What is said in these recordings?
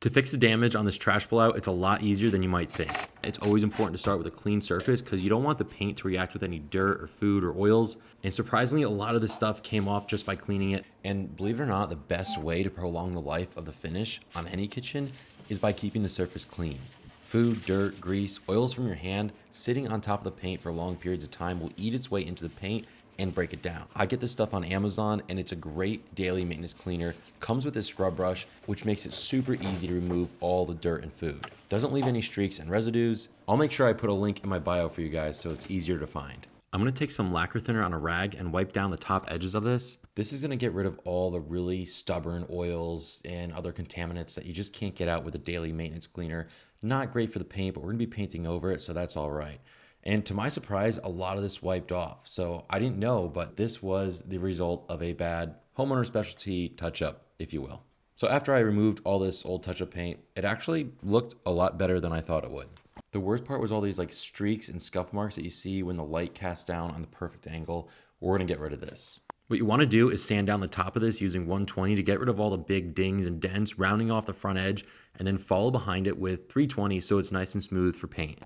To fix the damage on this trash blowout, it's a lot easier than you might think. It's always important to start with a clean surface because you don't want the paint to react with any dirt or food or oils. And surprisingly, a lot of this stuff came off just by cleaning it. And believe it or not, the best way to prolong the life of the finish on any kitchen is by keeping the surface clean. Food, dirt, grease, oils from your hand sitting on top of the paint for long periods of time will eat its way into the paint and break it down. I get this stuff on Amazon and it's a great daily maintenance cleaner. Comes with a scrub brush, which makes it super easy to remove all the dirt and food. Doesn't leave any streaks and residues. I'll make sure I put a link in my bio for you guys so it's easier to find. I'm gonna take some lacquer thinner on a rag and wipe down the top edges of this. This is gonna get rid of all the really stubborn oils and other contaminants that you just can't get out with a daily maintenance cleaner. Not great for the paint, but we're gonna be painting over it, so that's all right. And to my surprise, a lot of this wiped off. So I didn't know, but this was the result of a bad homeowner specialty touch-up, if you will. So after I removed all this old touch-up paint, it actually looked a lot better than I thought it would. The worst part was all these like streaks and scuff marks that you see when the light casts down on the perfect angle. We're gonna get rid of this. What you wanna do is sand down the top of this using 120 to get rid of all the big dings and dents, rounding off the front edge, and then follow behind it with 320 so it's nice and smooth for paint.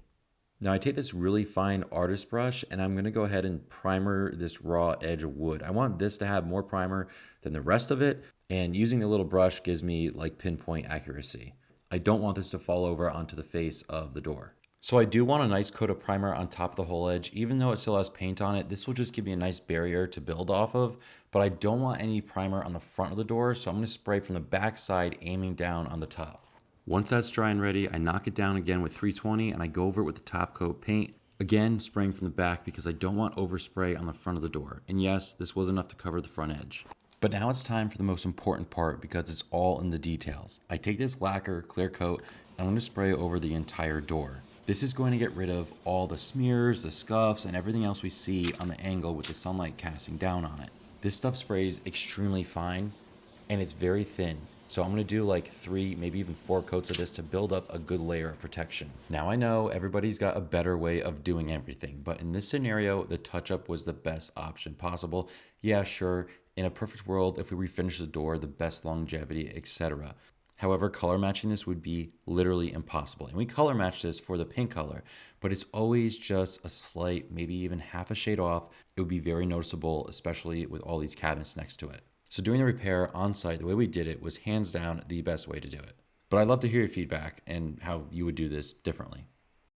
Now I take this really fine artist brush and I'm gonna go ahead and primer this raw edge of wood. I want this to have more primer than the rest of it, and using the little brush gives me like pinpoint accuracy. I don't want this to fall over onto the face of the door. So I do want a nice coat of primer on top of the whole edge. Even though it still has paint on it, this will just give me a nice barrier to build off of, but I don't want any primer on the front of the door, so I'm gonna spray from the back side, aiming down on the top. Once that's dry and ready, I knock it down again with 320 and I go over it with the top coat paint. Again, spraying from the back because I don't want overspray on the front of the door. And yes, this was enough to cover the front edge. But now it's time for the most important part because it's all in the details. I take this lacquer clear coat and I'm going to spray over the entire door. This is going to get rid of all the smears, the scuffs, and everything else we see on the angle with the sunlight casting down on it. This stuff sprays extremely fine and it's very thin. So I'm gonna do like 3, maybe even 4 coats of this to build up a good layer of protection. Now I know everybody's got a better way of doing everything, but in this scenario, the touch-up was the best option possible. Yeah, sure, in a perfect world, if we refinish the door, the best longevity, etc. However, color matching this would be literally impossible. And we color match this for the paint color, but it's always just a slight, maybe even half a shade off. It would be very noticeable, especially with all these cabinets next to it. So doing the repair on site, the way we did it was hands down the best way to do it. But I'd love to hear your feedback and how you would do this differently.